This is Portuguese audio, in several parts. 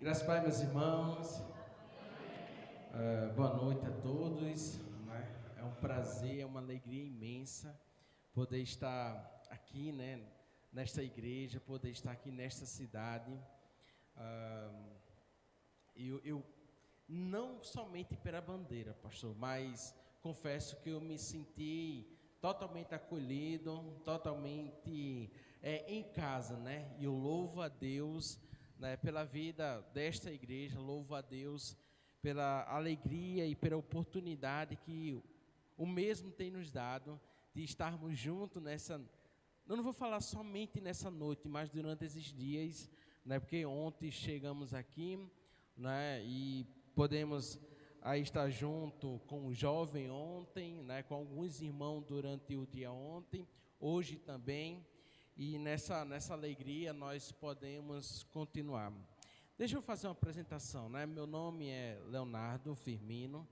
Graças a Deus, meus irmãos. Boa noite a todos. Né? É um prazer, é uma alegria imensa poder estar aqui, né, nesta igreja, poder estar aqui nesta cidade. Eu não somente pela bandeira, pastor, mas confesso que eu me senti totalmente acolhido, totalmente em casa, né? E eu louvo a Deus, né, pela vida desta igreja, louvo a Deus pela alegria e pela oportunidade que o mesmo tem nos dado de estarmos juntos nessa. Eu não vou falar somente nessa noite, mas durante esses dias, né? Porque ontem chegamos aqui, né? E podemos aí estar junto com o jovem ontem, né? Com alguns irmãos durante o dia ontem, hoje também. E nessa alegria nós podemos continuar. Deixa eu fazer uma apresentação, né? Meu nome é Leonardo Firmino,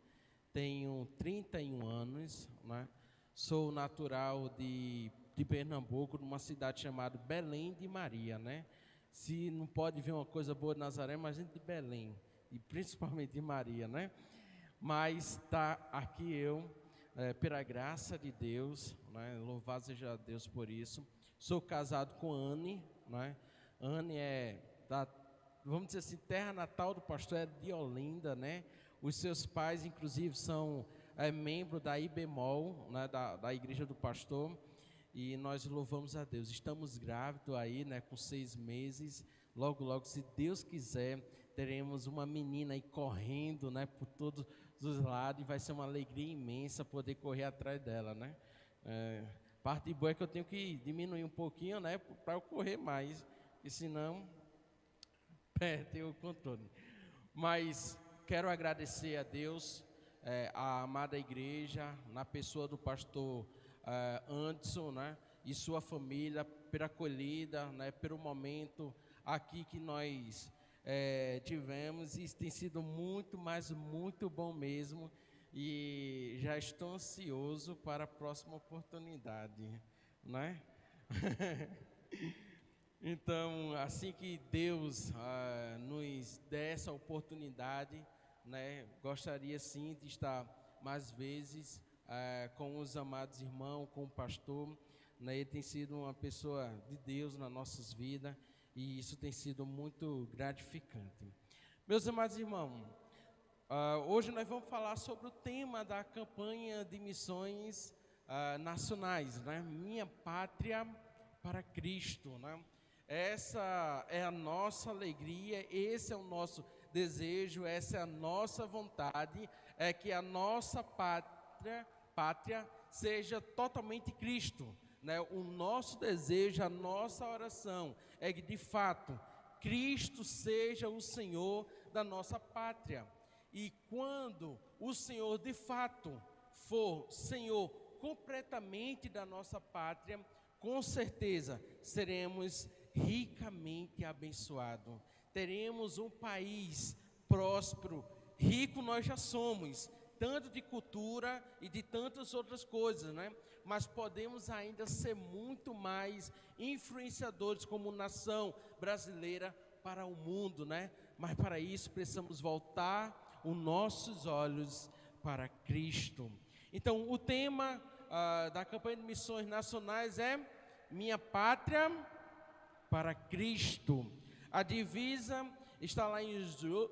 tenho 31 anos, né? Sou natural de Pernambuco, numa cidade chamada Belém de Maria, né? Se não pode ver uma coisa boa de Nazaré, mas gente de Belém, e principalmente de Maria, né? Mas está aqui eu, pela graça de Deus, né? Louvado seja Deus por isso. Sou casado com Anne, né? Anne é vamos dizer assim, terra natal do pastor é de Olinda, né? Os seus pais, inclusive, são membros da IBMOL, né? Da igreja do pastor. E nós louvamos a Deus. Estamos grávidos aí, né? Com 6 meses. Logo, logo, se Deus quiser, teremos uma menina aí correndo, né? Por todos os lados. E vai ser uma alegria imensa poder correr atrás dela, né? Parte boa é que eu tenho que diminuir um pouquinho, né? Para eu correr mais. E senão tem o controle. Mas quero agradecer a Deus, a amada igreja, na pessoa do pastor Anderson, né, e sua família, pela acolhida, né, pelo momento aqui que nós tivemos. E tem sido muito, mas muito bom mesmo. E já estou ansioso para a próxima oportunidade, né? Então, assim que Deus nos der essa oportunidade, né, gostaria sim de estar mais vezes com os amados irmãos, com o pastor, né. Ele tem sido uma pessoa de Deus nas nossas vidas e isso tem sido muito gratificante. Meus amados irmãos, hoje nós vamos falar sobre o tema da campanha de missões nacionais, né? Minha Pátria para Cristo, né? Essa é a nossa alegria, esse é o nosso desejo, essa é a nossa vontade, é que a nossa pátria seja totalmente Cristo, né? O nosso desejo, a nossa oração é que de fato Cristo seja o Senhor da nossa pátria. E quando o Senhor de fato for Senhor completamente da nossa pátria, com certeza seremos ricamente abençoados. Teremos um país próspero, rico nós já somos, tanto de cultura e de tantas outras coisas, né? Mas podemos ainda ser muito mais influenciadores como nação brasileira para o mundo, né? Mas para isso precisamos voltar os nossos olhos para Cristo. Então, o tema da campanha de missões nacionais é Minha Pátria para Cristo. A divisa está lá em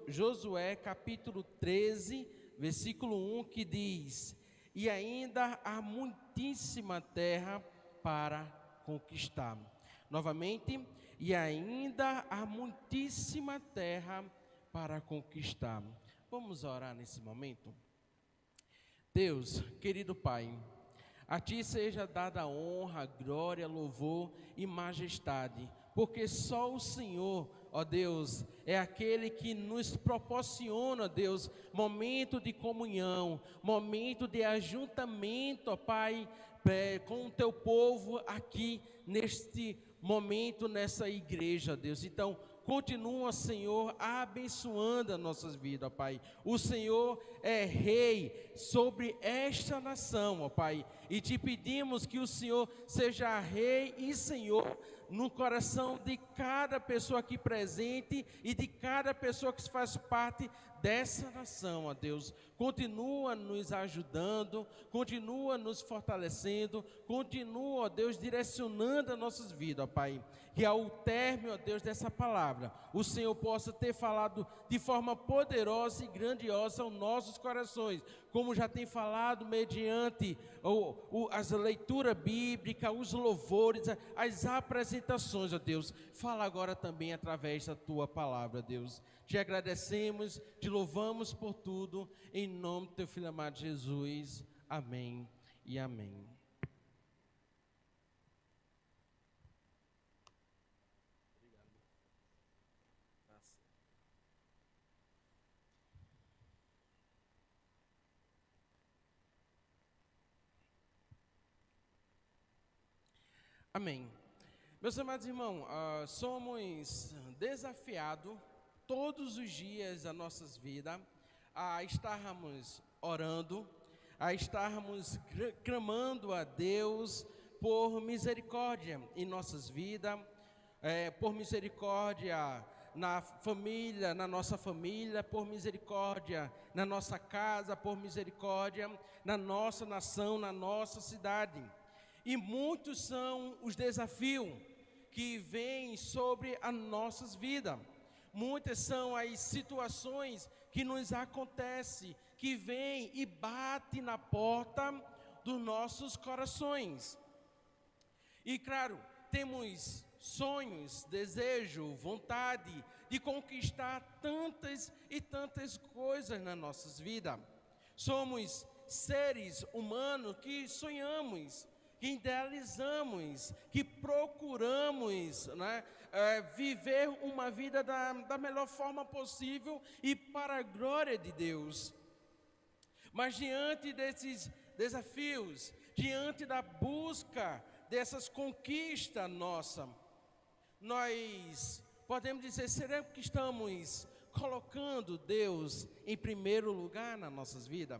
Josué capítulo 13, versículo 1, que diz: e ainda há muitíssima terra para conquistar. Novamente, e ainda há muitíssima terra para conquistar. Vamos orar nesse momento? Deus, querido Pai, a Ti seja dada a honra, glória, louvor e majestade, porque só o Senhor, ó Deus, é aquele que nos proporciona, Deus, momento de comunhão, momento de ajuntamento, ó Pai, com o Teu povo aqui neste momento, nessa igreja, Deus. Então, continua, Senhor, abençoando as nossas vidas, ó Pai. O Senhor é Rei sobre esta nação, ó Pai, e te pedimos que o Senhor seja Rei e Senhor no coração de cada pessoa aqui presente e de cada pessoa que faz parte dessa nação, ó Deus. Continua nos ajudando, continua nos fortalecendo, continua, ó Deus, direcionando as nossas vidas, ó Pai. Que ao término, ó Deus, dessa palavra, o Senhor possa ter falado de forma poderosa e grandiosa aos nossos corações, como já tem falado mediante as leituras bíblicas, os louvores, as apresentações, ó Deus. Fala agora também através da Tua palavra, Deus. Te agradecemos, te louvamos por tudo, em nome do Teu Filho amado Jesus. Amém e amém. Amém. Meus amados irmãos, somos desafiados todos os dias das nossas vidas a estarmos orando, a estarmos clamando a Deus por misericórdia em nossas vidas, por misericórdia na família, na nossa família, por misericórdia na nossa casa, por misericórdia na nossa nação, na nossa cidade. E muitos são os desafios que vêm sobre as nossas vidas. Muitas são as situações que nos acontecem, que vêm e batem na porta dos nossos corações. E claro, temos sonhos, desejo, vontade de conquistar tantas e tantas coisas nas nossas vidas. Somos seres humanos que sonhamos, que idealizamos, que procuramos, né, viver uma vida da melhor forma possível e para a glória de Deus. Mas diante desses desafios, diante da busca dessas conquistas nossas, nós podemos dizer, será que estamos colocando Deus em primeiro lugar nas nossas vidas?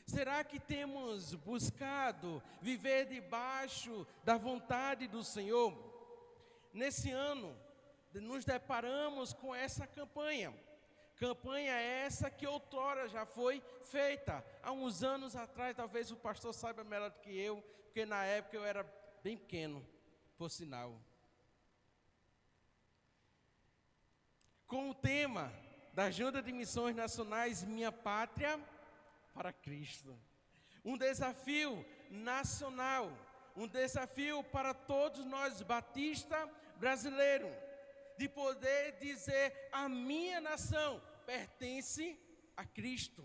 Será que temos buscado viver debaixo da vontade do Senhor? Nesse ano, nos deparamos com essa campanha. Campanha essa que outrora já foi feita. Há uns anos atrás, talvez o pastor saiba melhor do que eu, porque na época eu era bem pequeno, por sinal. Com o tema da Junta de Missões Nacionais, Minha Pátria para Cristo. Um desafio nacional, um desafio para todos nós batistas brasileiros, de poder dizer: a minha nação pertence a Cristo,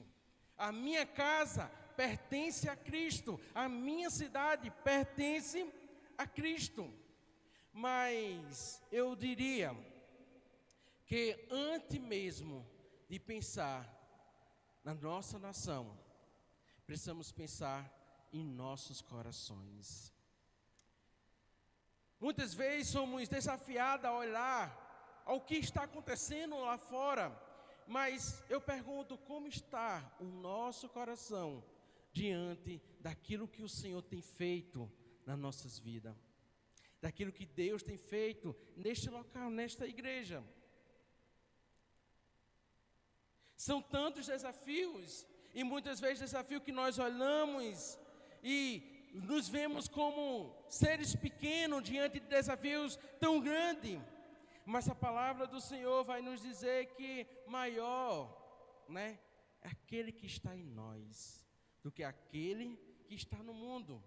a minha casa pertence a Cristo, a minha cidade pertence a Cristo. Mas eu diria que antes mesmo de pensar na nossa nação, precisamos pensar em nossos corações. Muitas vezes somos desafiados a olhar ao que está acontecendo lá fora, mas eu pergunto, como está o nosso coração diante daquilo que o Senhor tem feito nas nossas vidas, daquilo que Deus tem feito neste local, nesta igreja? São tantos desafios, e muitas vezes desafios que nós olhamos e nos vemos como seres pequenos diante de desafios tão grandes. Mas a palavra do Senhor vai nos dizer que maior, né, é aquele que está em nós do que aquele que está no mundo.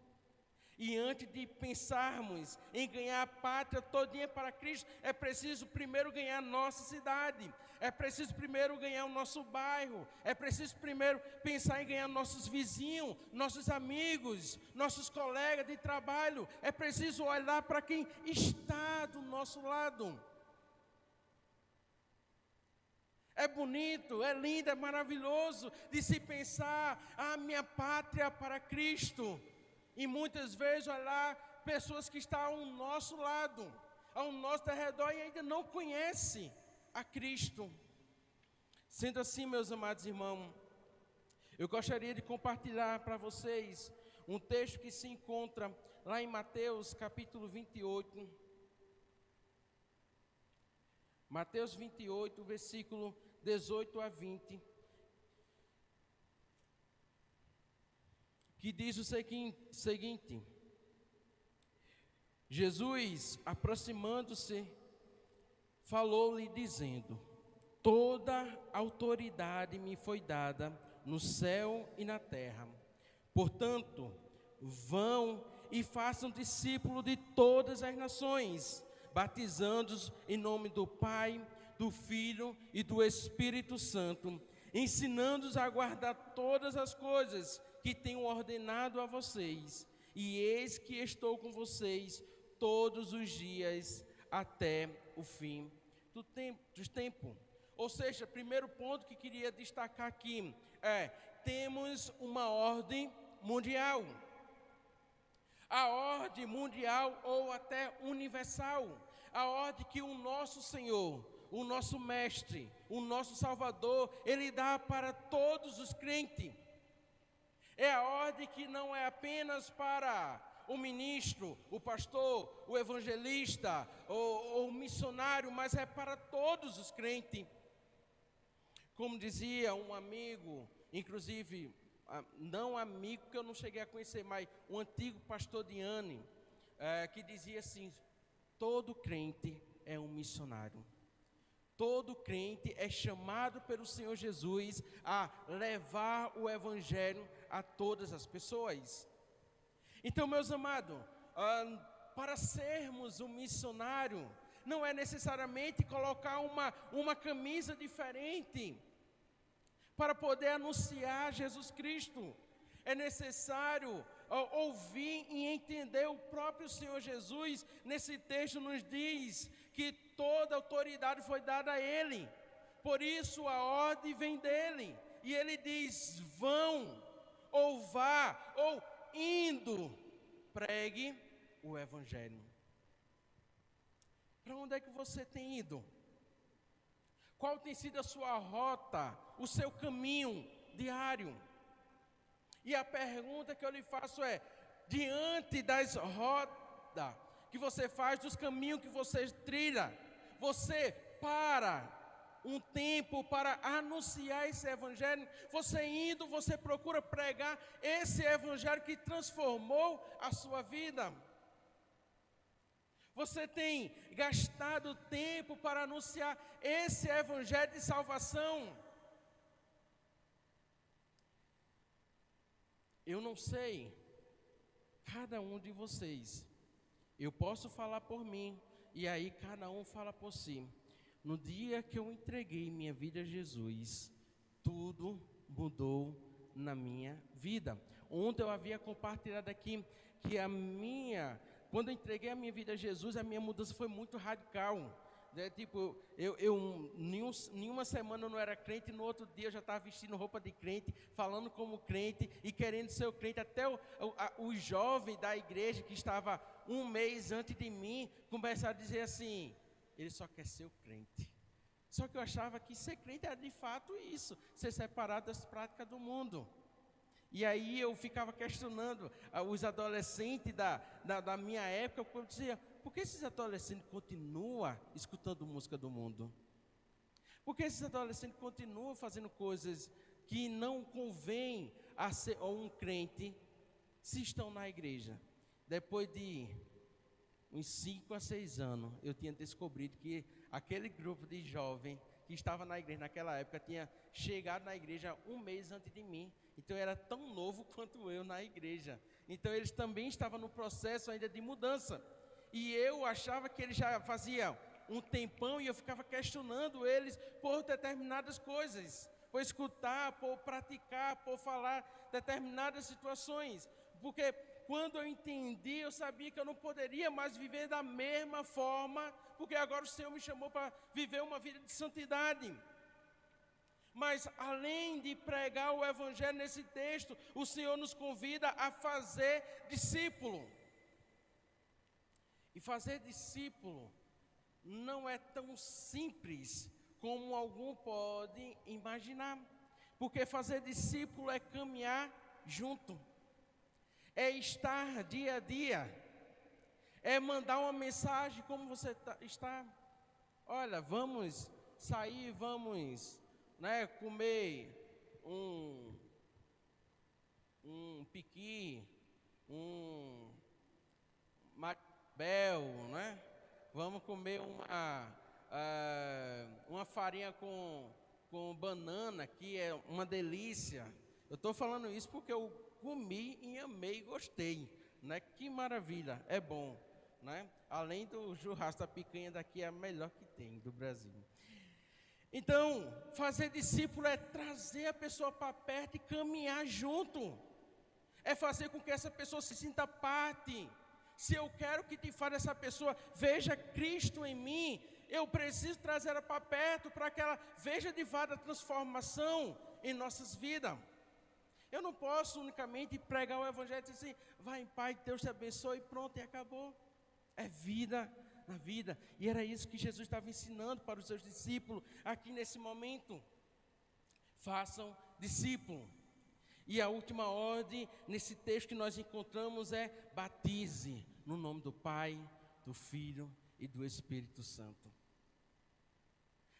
E antes de pensarmos em ganhar a pátria todinha para Cristo, é preciso primeiro ganhar a nossa cidade, é preciso primeiro ganhar o nosso bairro, é preciso primeiro pensar em ganhar nossos vizinhos, nossos amigos, nossos colegas de trabalho, é preciso olhar para quem está do nosso lado. É bonito, é lindo, é maravilhoso de se pensar: a minha pátria para Cristo. E muitas vezes olhar pessoas que estão ao nosso lado, ao nosso redor e ainda não conhecem a Cristo. Sendo assim, meus amados irmãos, eu gostaria de compartilhar para vocês um texto que se encontra lá em Mateus capítulo 28, Mateus 28, versículo 18 a 20, que diz o seguinte: Jesus, aproximando-se, falou-lhe dizendo: toda autoridade me foi dada no céu e na terra. Portanto, vão e façam discípulos de todas as nações, batizando-os em nome do Pai, do Filho e do Espírito Santo, ensinando-os a guardar todas as coisas que tenho ordenado a vocês. E eis que estou com vocês todos os dias até o fim dos tempos. Ou seja, primeiro ponto que queria destacar aqui é: temos uma ordem mundial. A ordem mundial ou até universal. A ordem que o nosso Senhor, o nosso Mestre, o nosso Salvador, Ele dá para todos os crentes. É a ordem que não é apenas para o ministro, o pastor, o evangelista ou o missionário, mas é para todos os crentes. Como dizia um amigo, inclusive, não amigo que eu não cheguei a conhecer, mas um antigo pastor de Anne, que dizia assim: todo crente é um missionário. Todo crente é chamado pelo Senhor Jesus a levar o evangelho a todas as pessoas. Então, meus amados, para sermos um missionário, não é necessariamente colocar uma camisa diferente para poder anunciar Jesus Cristo. É necessário ouvir e entender o próprio Senhor Jesus. Nesse texto nos diz que toda autoridade foi dada a Ele. Por isso a ordem vem dEle. E Ele diz: vão, ou vá, ou indo, pregue o Evangelho. Para onde é que você tem ido? Qual tem sido a sua rota, o seu caminho diário? E a pergunta que eu lhe faço é: diante das rotas que você faz, dos caminhos que você trilha, você para um tempo para anunciar esse evangelho? Você indo, você procura pregar esse evangelho que transformou a sua vida? Você tem gastado tempo para anunciar esse evangelho de salvação? Eu não sei, cada um de vocês, eu posso falar por mim, e aí cada um fala por si. No dia que eu entreguei minha vida a Jesus, tudo mudou na minha vida. Ontem eu havia compartilhado aqui que quando eu entreguei a minha vida a Jesus, a minha mudança foi muito radical. Tipo, nenhuma semana eu não era crente, no outro dia eu já estava vestindo roupa de crente, falando como crente e querendo ser o crente. Até o jovem da igreja que estava um mês antes de mim, começaram a dizer assim: ele só quer ser o crente. Só que eu achava que ser crente era de fato isso, ser separado das práticas do mundo. E aí eu ficava questionando os adolescentes da minha época. Eu dizia: por que esses adolescentes continuam escutando música do mundo? Por que esses adolescentes continuam fazendo coisas que não convém a um crente se estão na igreja? Depois de uns 5 a 6 anos, eu tinha descobrido que aquele grupo de jovens que estava na igreja naquela época tinha chegado na igreja um mês antes de mim. Então eu era tão novo quanto eu na igreja. Então eles também estavam no processo ainda de mudança. E eu achava que eles já faziam um tempão, e eu ficava questionando eles por determinadas coisas, por escutar, por praticar, por falar determinadas situações. Porque quando eu entendi, eu sabia que eu não poderia mais viver da mesma forma, porque agora o Senhor me chamou para viver uma vida de santidade. Mas além de pregar o evangelho nesse texto, o Senhor nos convida a fazer discípulo. E fazer discípulo não é tão simples como algum pode imaginar. Porque fazer discípulo é caminhar junto, é estar dia a dia, é mandar uma mensagem como você está. olha, vamos sair, vamos, né, comer um piqui, um macbel, né? Vamos comer uma farinha com banana, que é uma delícia. Eu estou falando isso porque eu comi e amei e gostei, né? Que maravilha, é bom, né? Além do churrasco da picanha daqui, é a melhor que tem do Brasil. Então, fazer discípulo é trazer a pessoa para perto e caminhar junto. É fazer com que essa pessoa se sinta parte. Se eu quero que de fato essa pessoa veja Cristo em mim, eu preciso trazer ela para perto para que ela veja de fato a transformação em nossas vidas. Eu não posso unicamente pregar o evangelho e dizer assim, vai em paz, Deus te abençoe e pronto, e acabou. É vida na vida. E era isso que Jesus estava ensinando para os seus discípulos aqui nesse momento. Façam discípulo. E a última ordem nesse texto que nós encontramos é batize no nome do Pai, do Filho e do Espírito Santo.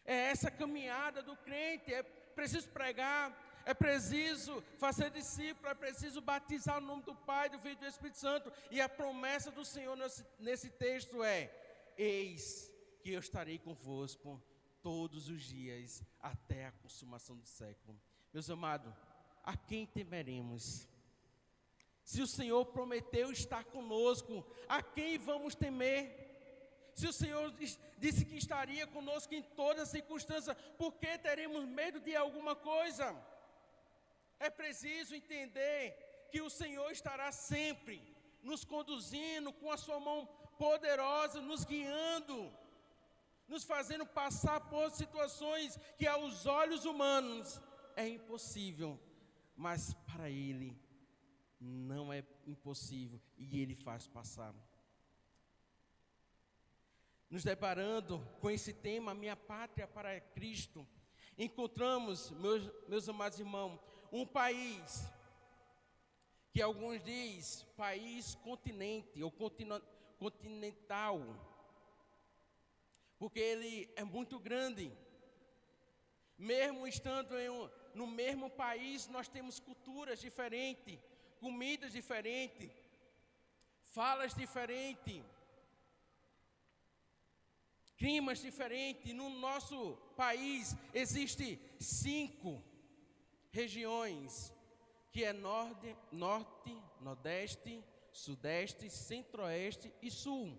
É essa caminhada do crente, é preciso pregar, é preciso fazer discípulo, é preciso batizar no nome do Pai, do Filho e do Espírito Santo. E a promessa do Senhor nesse texto é: eis que eu estarei convosco todos os dias até a consumação do século. Meus amados, a quem temeremos? Se o Senhor prometeu estar conosco, a quem vamos temer? Se o Senhor disse que estaria conosco em todas as circunstâncias, por que teremos medo de alguma coisa? É preciso entender que o Senhor estará sempre nos conduzindo com a sua mão poderosa, nos guiando, nos fazendo passar por situações que aos olhos humanos é impossível, mas para Ele não é impossível e Ele faz passar. Nos deparando com esse tema, minha pátria para Cristo, encontramos, meus amados irmãos, um país que alguns dizem país continente ou continental, porque ele é muito grande. Mesmo estando no mesmo país, nós temos culturas diferentes, comidas diferentes, falas diferentes, climas diferentes. No nosso país existem 5 regiões, que é norte, nordeste, sudeste, centro-oeste e sul.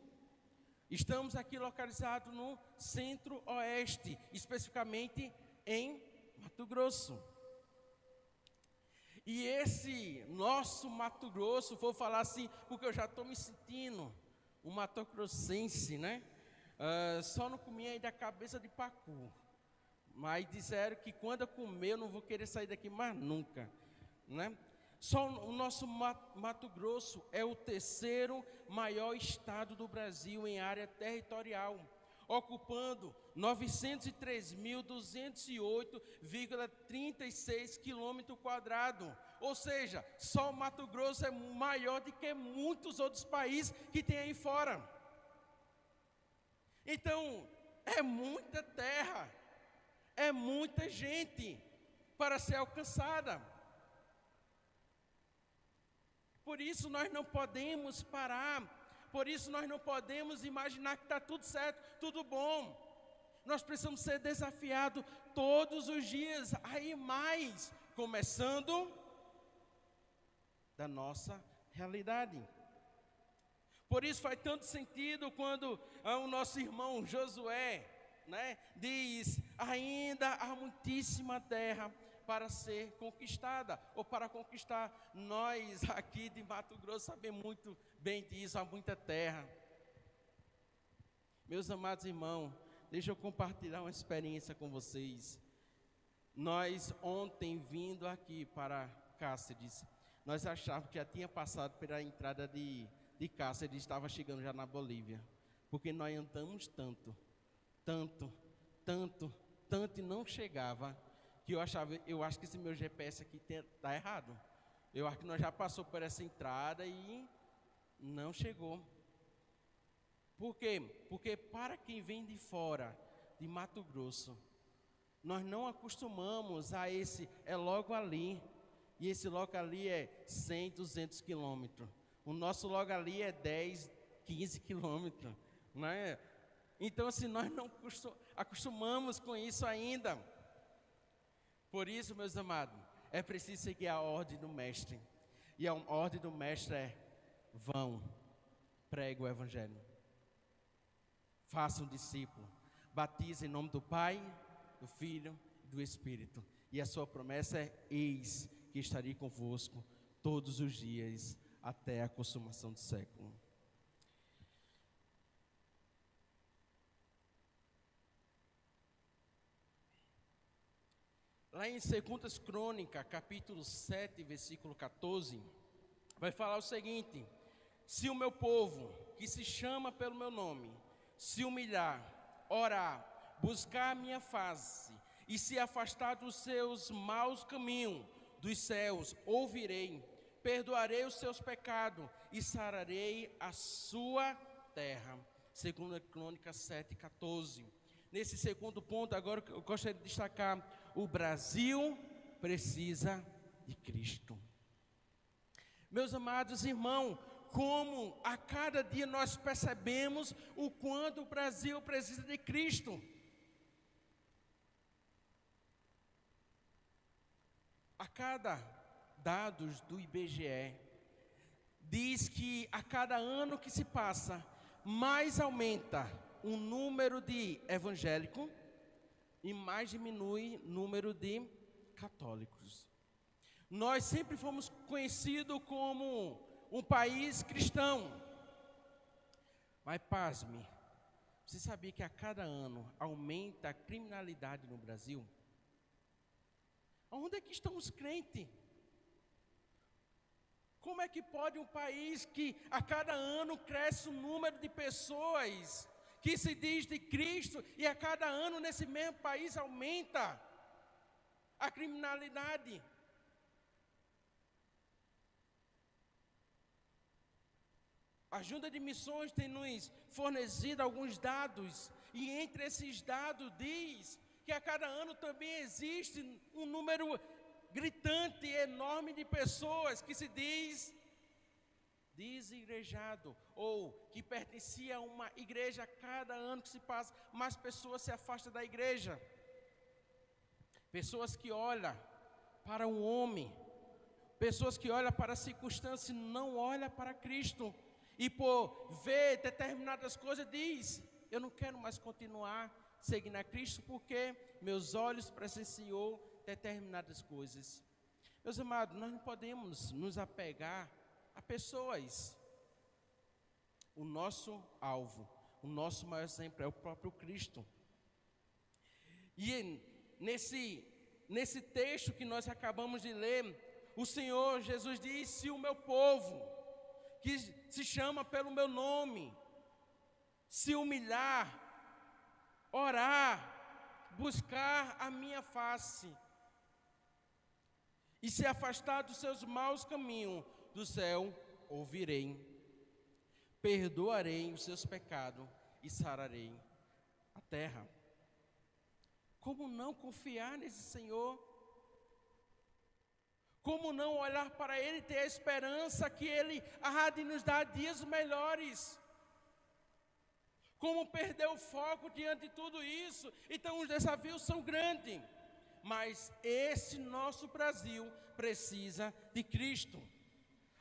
Estamos aqui localizados no centro-oeste, especificamente em Mato Grosso. E esse nosso Mato Grosso, vou falar assim, porque eu já estou me sentindo um matogrossense, né? Só não comi ainda a cabeça de pacu, mas disseram que quando eu comer eu não vou querer sair daqui mais nunca, né? Só o nosso Mato Grosso é o 3º maior estado do Brasil em área territorial, ocupando 903.208,36 km². Ou seja, só o Mato Grosso é maior do que muitos outros países que tem aí fora. Então, é muita terra, é muita gente para ser alcançada. Por isso nós não podemos parar, por isso nós não podemos imaginar que está tudo certo, tudo bom. Nós precisamos ser desafiados todos os dias, aí mais, começando da nossa realidade. Por isso faz tanto sentido quando o nosso irmão Josué, né, diz: ainda há muitíssima terra para ser conquistada, ou para conquistar. Nós aqui de Mato Grosso sabemos muito bem disso, há muita terra. Meus amados irmãos, deixa eu compartilhar uma experiência com vocês. Nós ontem vindo aqui para Cáceres, nós achávamos que já tinha passado pela entrada de Cáceres, estava chegando já na Bolívia, porque nós andamos tanto, e não chegava, que eu acho que esse meu GPS aqui está errado. Eu acho que nós já passou por essa entrada e não chegou. Por quê? Porque para quem vem de fora, de Mato Grosso. Nós não acostumamos a esse, é logo ali. E esse logo ali é 100, 200 quilômetros. O nosso logo ali é 10, 15 quilômetros. Não é? Então, assim, nós não acostumamos com isso ainda. Por isso, meus amados, é preciso seguir a ordem do Mestre. E a ordem do Mestre é: vão, pregue o Evangelho. Façam discípulo. Batize em nome do Pai, do Filho e do Espírito. E a sua promessa é: eis que estarei convosco todos os dias até a consumação do século. Lá em 2 Crônicas, capítulo 7, versículo 14, vai falar o seguinte: se o meu povo, que se chama pelo meu nome, se humilhar, orar, buscar a minha face e se afastar dos seus maus caminhos, dos céus ouvirei, perdoarei os seus pecados e sararei a sua terra. 2 Crônicas 7:14. Nesse segundo ponto, agora eu gostaria de destacar: o Brasil precisa de Cristo. Meus amados irmãos, como a cada dia nós percebemos o quanto o Brasil precisa de Cristo. A cada dados do IBGE, diz que a cada ano que se passa, mais aumenta o número de evangélicos e mais diminui o número de católicos. Nós sempre fomos conhecidos como um país cristão. Mas pasme, você sabia que a cada ano aumenta a criminalidade no Brasil? Onde é que estão os crentes? Como é que pode um país que a cada ano cresce o número de pessoas que se diz de Cristo e a cada ano nesse mesmo país aumenta a criminalidade? A Junta de Missões tem nos fornecido alguns dados, e entre esses dados diz que a cada ano também existe um número gritante, enorme de pessoas que se diz desigrejado, ou que pertencia a uma igreja. A cada ano que se passa, mais pessoas se afastam da igreja. Pessoas que olham para um homem, pessoas que olham para a circunstância e não olham para Cristo. E por ver determinadas coisas diz: eu não quero mais continuar seguindo a Cristo porque meus olhos presenciou determinadas coisas. Meus amados, nós não podemos nos apegar a pessoas. O nosso alvo, o nosso maior exemplo é o próprio Cristo. E nesse texto que nós acabamos de ler, o Senhor Jesus diz: se o meu povo, que se chama pelo meu nome, se humilhar, orar, buscar a minha face e se afastar dos seus maus caminhos, do céu ouvirei, perdoarei os seus pecados e sararei a terra. Como não confiar nesse Senhor? Como não olhar para Ele e ter a esperança que Ele há de nos dar dias melhores? Como perder o foco diante de tudo isso? Então os desafios são grandes, mas esse nosso Brasil precisa de Cristo.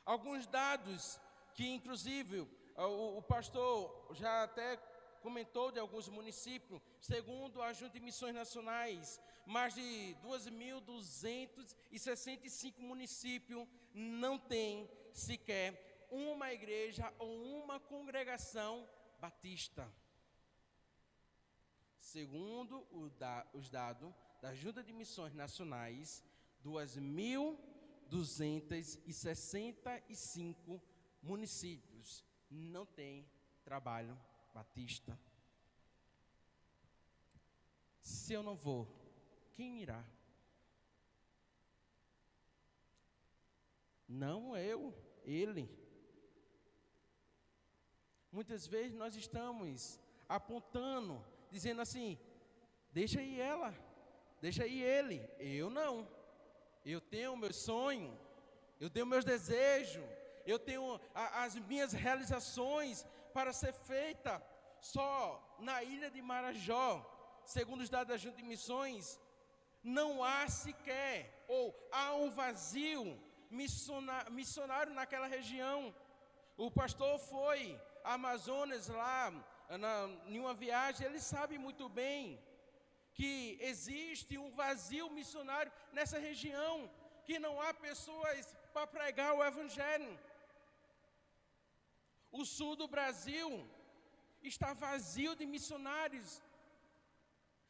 Alguns dados que inclusive o pastor já até comentou de alguns municípios. Segundo a Junta de Missões Nacionais, mais de 2.265 municípios não têm sequer uma igreja ou uma congregação batista. Segundo os dados da Junta de Missões Nacionais, 2.265 municípios não têm trabalho batista. Se eu não vou, quem irá? Não eu, ele. Muitas vezes nós estamos apontando, dizendo assim: Deixa aí ela, deixa aí ele. Eu não. Eu tenho o meu sonho, eu tenho meus desejos, eu tenho as minhas realizações para ser feita. Só na ilha de Marajó, segundo os dados da Junta de Missões, não há sequer, ou há um vazio missionário naquela região. O pastor foi ao Amazonas lá, em uma viagem, ele sabe muito bem que existe um vazio missionário nessa região, que não há pessoas para pregar o Evangelho. O sul do Brasil está vazio de missionários.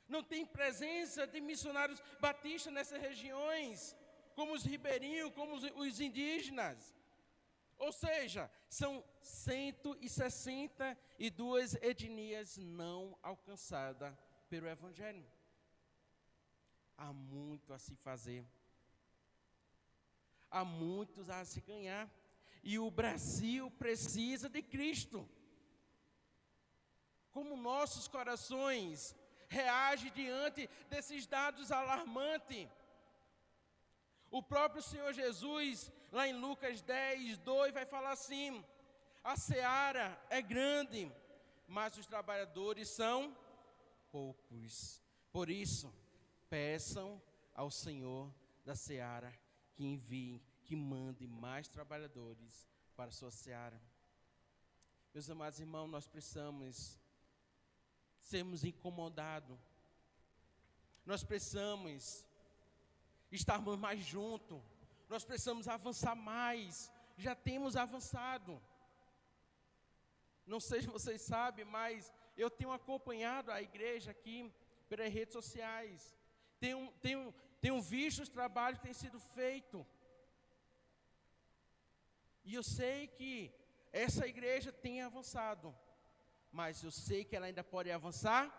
Não tem presença de missionários batistas nessas regiões, como os ribeirinhos, como os indígenas. Ou seja, são 162 etnias não alcançadas pelo Evangelho. Há muito a se fazer. Há muitos a se ganhar. E o Brasil precisa de Cristo. Como nossos corações reagem diante desses dados alarmantes? O próprio Senhor Jesus, lá em Lucas 10, 2, vai falar assim: a seara é grande, mas os trabalhadores são poucos. Por isso, peçam ao Senhor da seara que envie, que mande mais trabalhadores para a sua seara. Meus amados irmãos, nós precisamos sermos incomodados. Nós precisamos estarmos mais juntos. Nós precisamos avançar mais. Já temos avançado. Não sei se vocês sabem, mas eu tenho acompanhado a igreja aqui pelas redes sociais. Tenho visto os trabalhos que têm sido feitos. E eu sei que essa igreja tem avançado. Mas eu sei que ela ainda pode avançar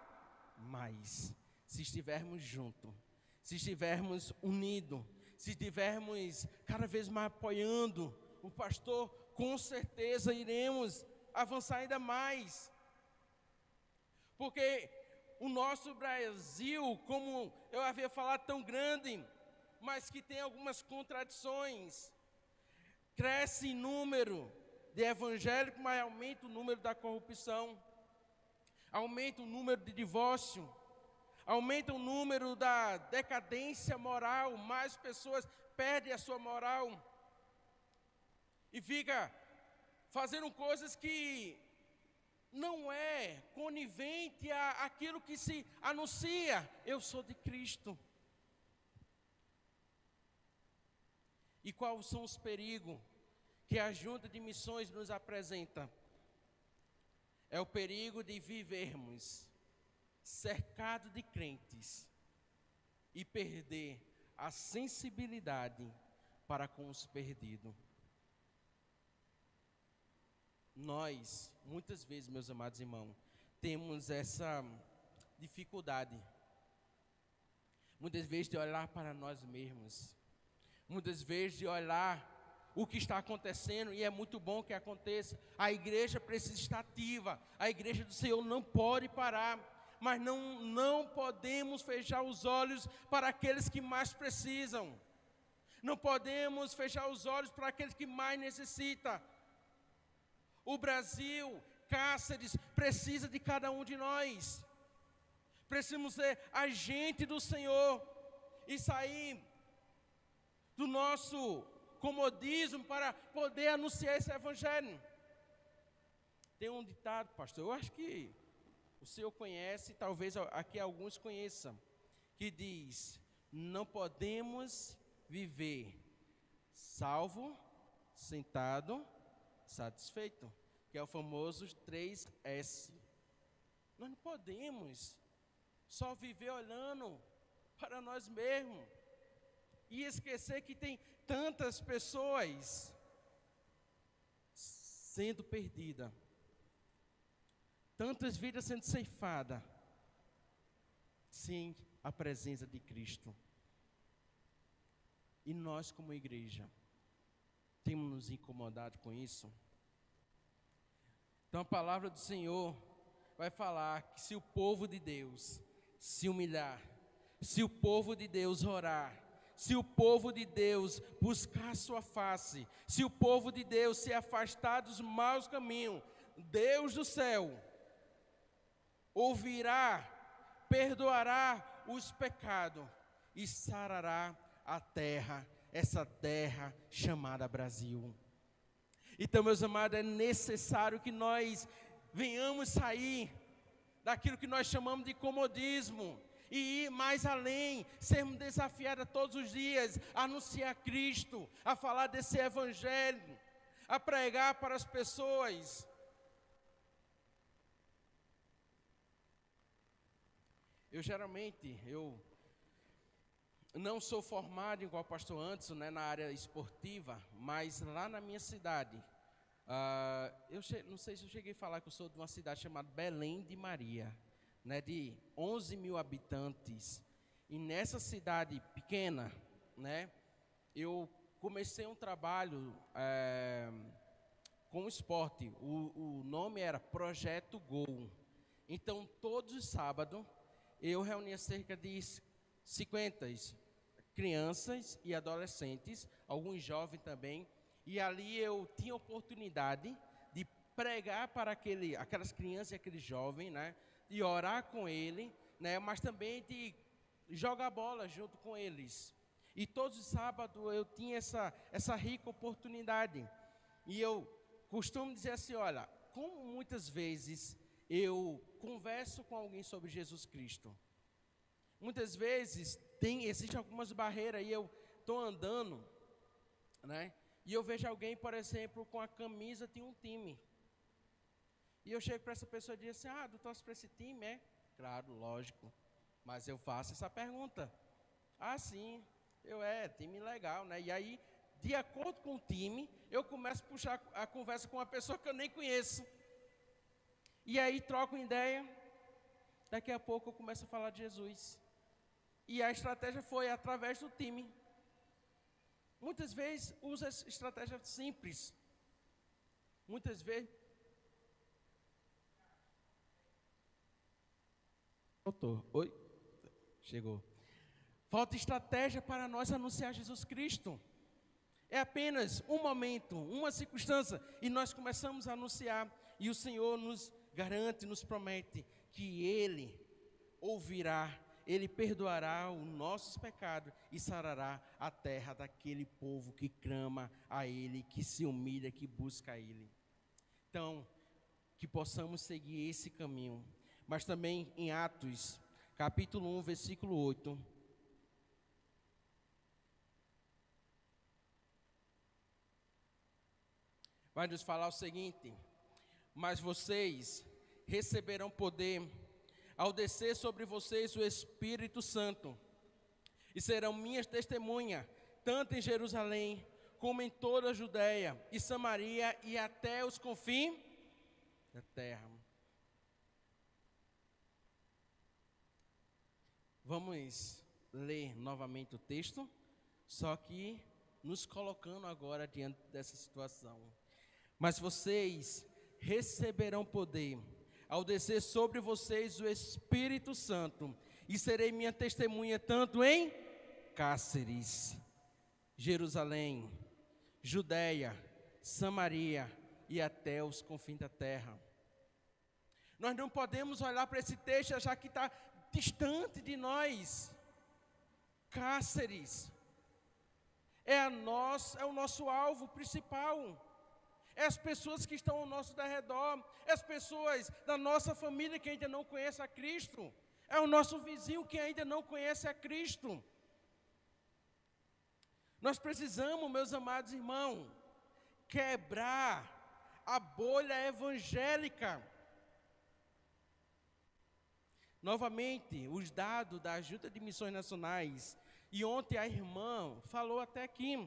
mais, se estivermos juntos, se estivermos unidos, se estivermos cada vez mais apoiando o pastor, com certeza iremos avançar ainda mais. Porque o nosso Brasil, como eu havia falado, tão grande, mas que tem algumas contradições, cresce em número de evangélicos, mas aumenta o número da corrupção, aumenta o número de divórcio, aumenta o número da decadência moral, mais pessoas perdem a sua moral e fica fazendo coisas que não é conivente àquilo que se anuncia. Eu sou de Cristo. E quais são os perigos que a Junta de Missões nos apresenta? É o perigo de vivermos cercados de crentes e perder a sensibilidade para com os perdidos. Nós, muitas vezes, meus amados irmãos, temos essa dificuldade, muitas vezes de olhar para nós mesmos, muitas vezes de olhar o que está acontecendo, e é muito bom que aconteça. A igreja precisa estar ativa, a igreja do Senhor não pode parar, mas não podemos fechar os olhos para aqueles que mais precisam, não podemos fechar os olhos para aqueles que mais necessitam. O Brasil, Cáceres, precisa de cada um de nós. Precisamos ser agente do Senhor e sair do nosso comodismo para poder anunciar esse evangelho. Tem um ditado, pastor, eu acho que o senhor conhece, talvez aqui alguns conheçam, que diz: não podemos viver salvo, sentado, satisfeito, que é o famoso 3S. Nós não podemos só viver olhando para nós mesmos e esquecer que tem tantas pessoas sendo perdidas, tantas vidas sendo ceifadas, sem a presença de Cristo. E nós, como igreja, temos nos incomodado com isso. Então a palavra do Senhor vai falar que se o povo de Deus se humilhar, se o povo de Deus orar, se o povo de Deus buscar sua face, se o povo de Deus se afastar dos maus caminhos, Deus do céu ouvirá, perdoará os pecados e sarará a terra, essa terra chamada Brasil. Então, meus amados, é necessário que nós venhamos sair daquilo que nós chamamos de comodismo e ir mais além, sermos desafiados todos os dias a anunciar Cristo, a falar desse evangelho, a pregar para as pessoas. Eu não sou formado igual o pastor Anderson, né, na área esportiva, mas lá na minha cidade, não sei se eu cheguei a falar que eu sou de uma cidade chamada Belém de Maria, né, de 11 mil habitantes. E nessa cidade pequena, né, eu comecei um trabalho com esporte. O nome era Projeto Gol. Então, todos os sábados, eu reunia cerca de 50 crianças e adolescentes, alguns jovens também, e ali eu tinha oportunidade de pregar para aquelas crianças e aqueles jovens, né, de orar com ele, né, mas também de jogar bola junto com eles. E todos os sábados eu tinha essa rica oportunidade. E eu costumo dizer assim, olha, como muitas vezes eu converso com alguém sobre Jesus Cristo, muitas vezes existem algumas barreiras e eu estou andando, né? E eu vejo alguém, por exemplo, com a camisa de um time. E eu chego para essa pessoa e digo assim, tu torce para esse time, é? Claro, lógico. Mas eu faço essa pergunta. Sim, time legal, né? E aí, de acordo com o time, eu começo a puxar a conversa com uma pessoa que eu nem conheço. E aí troco uma ideia, daqui a pouco eu começo a falar de Jesus. E a estratégia foi através do time. Muitas vezes usa estratégia simples. Muitas vezes. Voltou. Oi? Chegou. Falta estratégia para nós anunciar Jesus Cristo. É apenas um momento, uma circunstância, e nós começamos a anunciar. E o Senhor nos garante, nos promete que Ele ouvirá, Ele perdoará os nossos pecados e sarará a terra daquele povo que clama a Ele, que se humilha, que busca a Ele. Então, que possamos seguir esse caminho. Mas também em Atos, capítulo 1, versículo 8. Vai nos falar o seguinte: mas vocês receberão poder ao descer sobre vocês o Espírito Santo, e serão minhas testemunhas, tanto em Jerusalém, como em toda a Judéia e Samaria, e até os confins da terra. Vamos ler novamente o texto, só que nos colocando agora diante dessa situação. Mas vocês receberão poder ao descer sobre vocês o Espírito Santo, e serei minha testemunha tanto em Cáceres, Jerusalém, Judéia, Samaria e até os confins da terra. Nós não podemos olhar para esse texto e achar que está distante de nós. Cáceres é o nosso alvo principal. É as pessoas que estão ao nosso redor, é as pessoas da nossa família que ainda não conhecem a Cristo, é o nosso vizinho que ainda não conhece a Cristo. Nós precisamos, meus amados irmãos, quebrar a bolha evangélica. Novamente, os dados da Junta de Missões Nacionais, e ontem a irmã falou até aqui,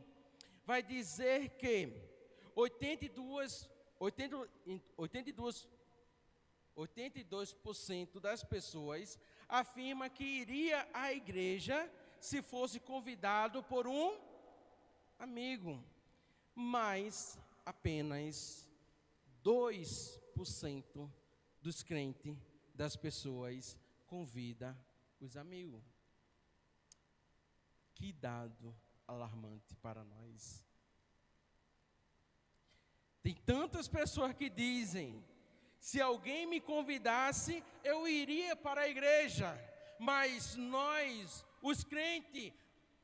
vai dizer que 82% das pessoas afirma que iria à igreja se fosse convidado por um amigo, mas apenas 2% dos crentes, das pessoas, convida os amigos. Que dado alarmante para nós. Tem tantas pessoas que dizem: se alguém me convidasse, eu iria para a igreja. Mas nós, os crentes,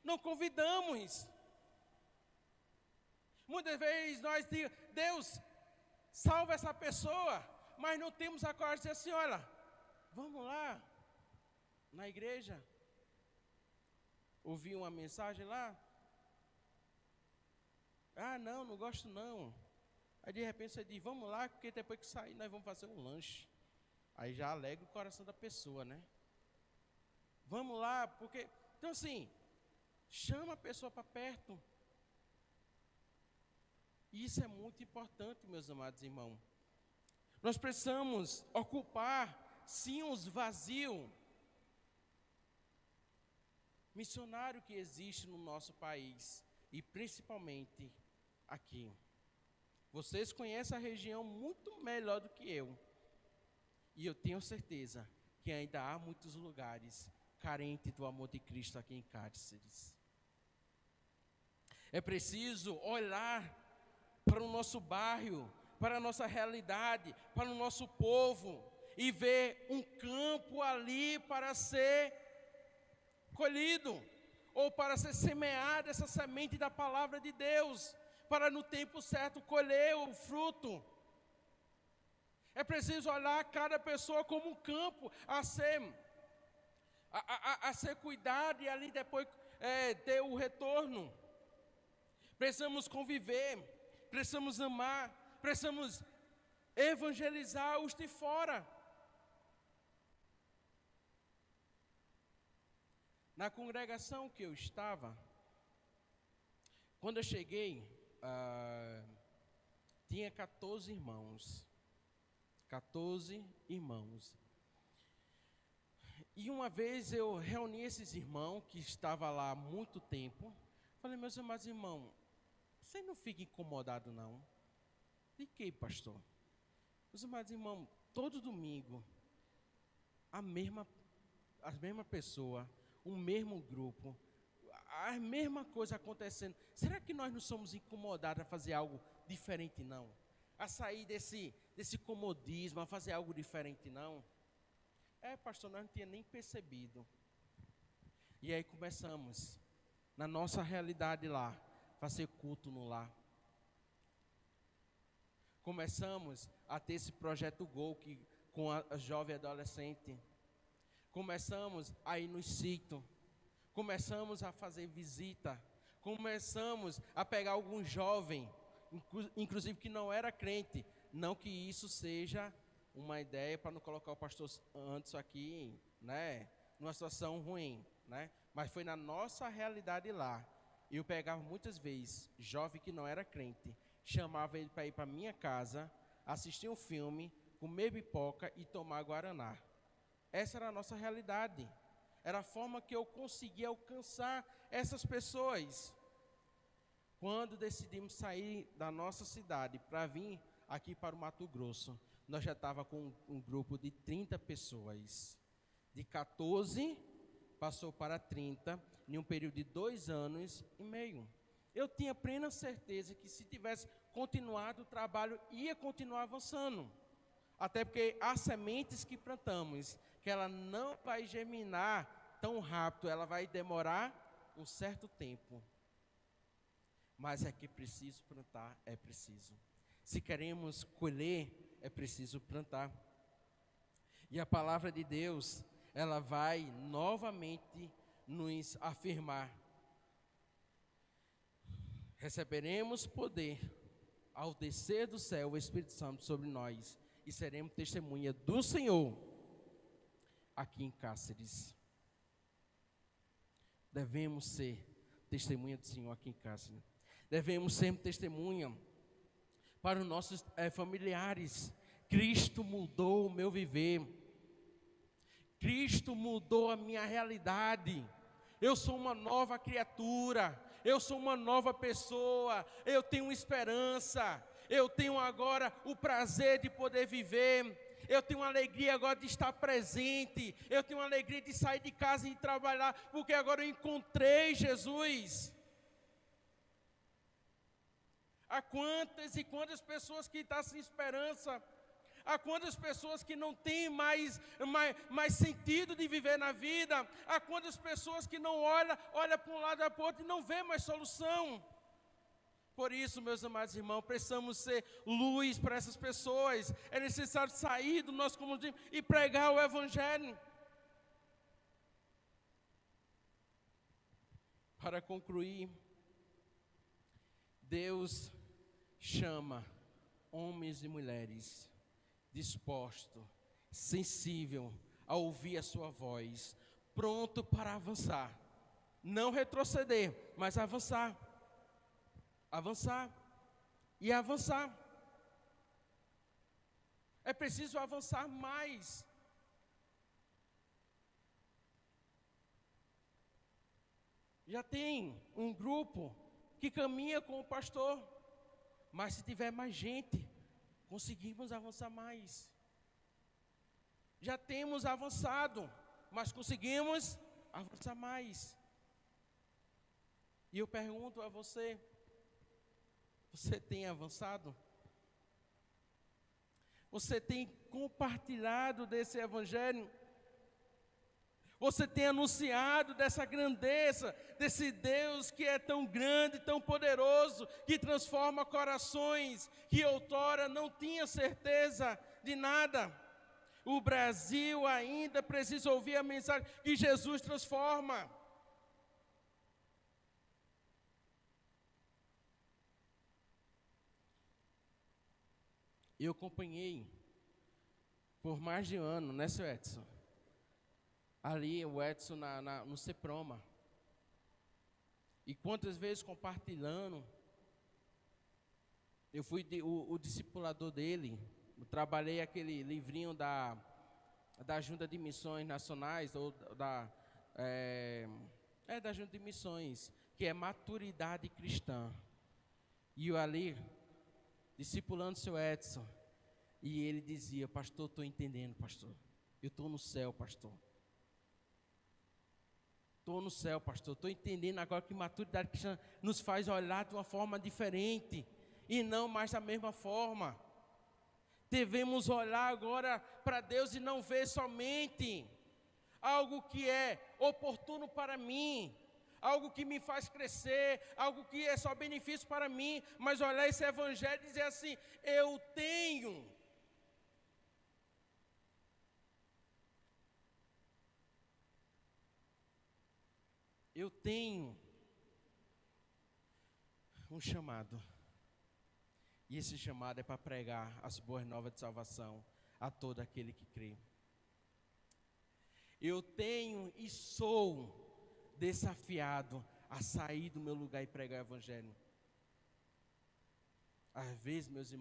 não convidamos. Muitas vezes nós dizemos: Deus, salva essa pessoa. Mas não temos a coragem de dizer assim: olha, vamos lá, na igreja, ouvir uma mensagem lá. Ah, não gosto não. Aí de repente você diz: vamos lá, porque depois que sair nós vamos fazer um lanche. Aí já alegra o coração da pessoa, né? Vamos lá, porque... Então assim, chama a pessoa para perto. Isso é muito importante, meus amados irmãos. Nós precisamos ocupar, sim, os vazios missionários que existem no nosso país, e principalmente aqui. Vocês conhecem a região muito melhor do que eu. E eu tenho certeza que ainda há muitos lugares carentes do amor de Cristo aqui em Cáceres. É preciso olhar para o nosso bairro, para a nossa realidade, para o nosso povo, e ver um campo ali para ser colhido, ou para ser semeada essa semente da palavra de Deus, para no tempo certo colher o fruto. É preciso olhar cada pessoa como um campo a ser cuidado, e ali depois ter o retorno. Precisamos conviver, precisamos amar, precisamos evangelizar os de fora. Na congregação que eu estava, quando eu cheguei, tinha 14 irmãos. 14 irmãos. E uma vez eu reuni esses irmãos que estavam lá há muito tempo. Falei: meus amados irmãos, vocês não ficam incomodados não? De que, pastor? Meus amados irmãos, todo domingo, a mesma pessoa, o mesmo grupo, a mesma coisa acontecendo. Será que nós não somos incomodados a fazer algo diferente não? A sair desse comodismo, a fazer algo diferente não? Pastor, nós não tínhamos nem percebido. E aí começamos, na nossa realidade lá, fazer culto no lar. Começamos a ter esse projeto Gol com a jovem adolescente. Começamos a ir no sítio. Começamos a fazer visita. Começamos a pegar algum jovem, inclusive que não era crente. Não que isso seja uma ideia para não colocar o pastor Anderson aqui, né, numa situação ruim, né? Mas foi na nossa realidade lá. Eu pegava muitas vezes jovem que não era crente, chamava ele para ir para minha casa, assistir um filme, comer pipoca e tomar guaraná. Essa era a nossa realidade. Era a forma que eu conseguia alcançar essas pessoas. Quando decidimos sair da nossa cidade para vir aqui para o Mato Grosso, nós já estávamos com um grupo de 30 pessoas. De 14 passou para 30, em um período de 2 anos e meio. Eu tinha plena certeza que se tivesse continuado o trabalho, ia continuar avançando. Até porque há sementes que plantamos, que ela não vai germinar tão rápido, ela vai demorar um certo tempo. Mas é que preciso plantar, é preciso. Se queremos colher, é preciso plantar. E a palavra de Deus, ela vai novamente nos afirmar: receberemos poder ao descer do céu o Espírito Santo sobre nós, e seremos testemunha do Senhor aqui em Cáceres. Devemos ser testemunha do Senhor aqui em Cáceres. Devemos ser testemunha para os nossos familiares. Cristo mudou o meu viver. Cristo mudou a minha realidade. Eu sou uma nova criatura. Eu sou uma nova pessoa. Eu tenho esperança. Eu tenho agora o prazer de poder viver. Eu tenho uma alegria agora de estar presente. Eu tenho uma alegria de sair de casa e trabalhar, porque agora eu encontrei Jesus. Há quantas e quantas pessoas que estão sem esperança. Há quantas pessoas que não têm mais sentido de viver na vida. Há quantas pessoas que não olham para um lado e para o outro e não vê mais solução. Por isso, meus amados irmãos, precisamos ser luz para essas pessoas. É necessário sair do nosso comodismo e pregar o Evangelho. Para concluir, Deus chama homens e mulheres disposto, sensível a ouvir a sua voz, pronto para avançar, não retroceder, mas avançar, avançar e avançar. É preciso avançar mais. Já tem um grupo que caminha com o pastor, mas se tiver mais gente, conseguimos avançar mais. Já temos avançado, mas conseguimos avançar mais. E eu pergunto a você, você tem avançado? Você tem compartilhado desse Evangelho? Você tem anunciado dessa grandeza, desse Deus que é tão grande, tão poderoso, que transforma corações, que outrora não tinha certeza de nada. O Brasil ainda precisa ouvir a mensagem que Jesus transforma. Eu acompanhei por mais de um ano, né, seu Edson? Ali, o Edson no CEPROMA. E quantas vezes compartilhando, eu fui o discipulador dele. Eu trabalhei aquele livrinho da Junta de Missões Nacionais, ou da Junta de Missões, que é Maturidade Cristã. E eu ali, discipulando o seu Edson, e ele dizia: pastor, estou entendendo, pastor. Eu estou no céu, pastor. Estou no céu, pastor. Estou entendendo agora que maturidade cristã nos faz olhar de uma forma diferente e não mais da mesma forma. Devemos olhar agora para Deus e não ver somente algo que é oportuno para mim, algo que me faz crescer, algo que é só benefício para mim, mas olhar esse Evangelho e dizer assim: eu tenho um chamado. E esse chamado é para pregar as boas novas de salvação a todo aquele que crê. Eu tenho e sou desafiado a sair do meu lugar e pregar o Evangelho. Às vezes, meus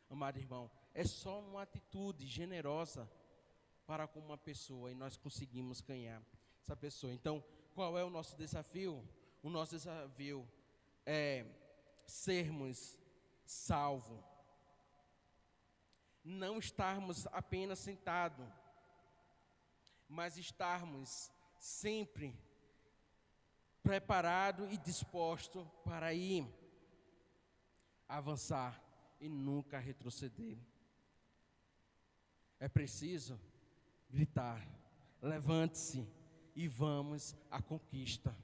amados irmãos, é só uma atitude generosa para com uma pessoa e nós conseguimos ganhar essa pessoa. Então, qual é o nosso desafio? O nosso desafio é sermos salvos. Não estarmos apenas sentados, mas estarmos sempre preparados e dispostos para ir avançar e nunca retroceder. É preciso gritar: levante-se e vamos à conquista.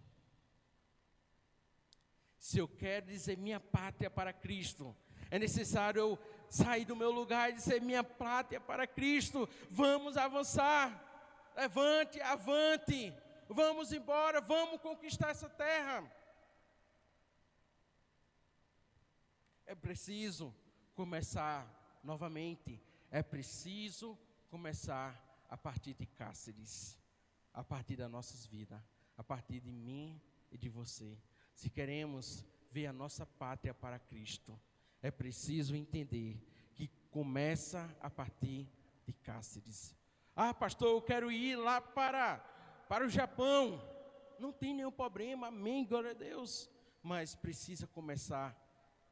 Se eu quero dizer minha pátria para Cristo, é necessário eu sair do meu lugar e dizer minha pátria para Cristo. Vamos avançar. Levante, avante. Vamos embora, vamos conquistar essa terra. É preciso começar novamente. É preciso começar a partir de Cáceres, a partir das nossas vidas, a partir de mim e de você. Se queremos ver a nossa pátria para Cristo, é preciso entender que começa a partir de Cáceres. Ah, pastor, eu quero ir lá para o Japão. Não tem nenhum problema, amém, glória a Deus. Mas precisa começar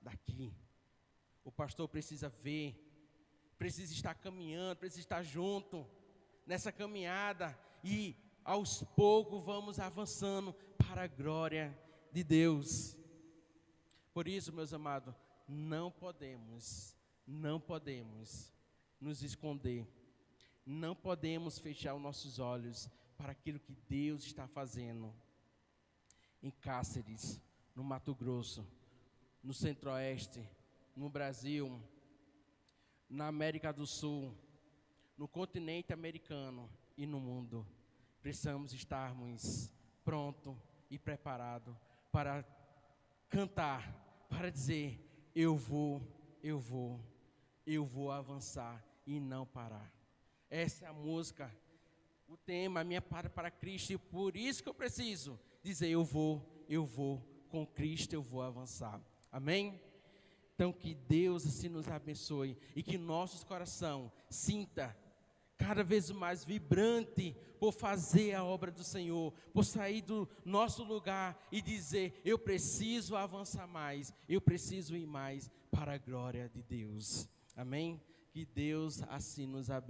daqui. O pastor precisa ver, precisa estar caminhando, precisa estar junto nessa caminhada, e aos poucos vamos avançando para a glória de Deus. Por isso, meus amados, não podemos nos esconder, não podemos fechar os nossos olhos para aquilo que Deus está fazendo em Cáceres, no Mato Grosso, no Centro-Oeste, no Brasil, na América do Sul, no continente americano e no mundo. Precisamos estarmos prontos e preparados para cantar, para dizer: eu vou avançar e não parar. Essa é a música, o tema, a minha para Cristo, e por isso que eu preciso dizer: eu vou, com Cristo eu vou avançar. Amém? Então que Deus assim nos abençoe e que nossos corações sinta cada vez mais vibrante por fazer a obra do Senhor, por sair do nosso lugar e dizer: eu preciso avançar mais, eu preciso ir mais para a glória de Deus. Amém? Que Deus assim nos abençoe.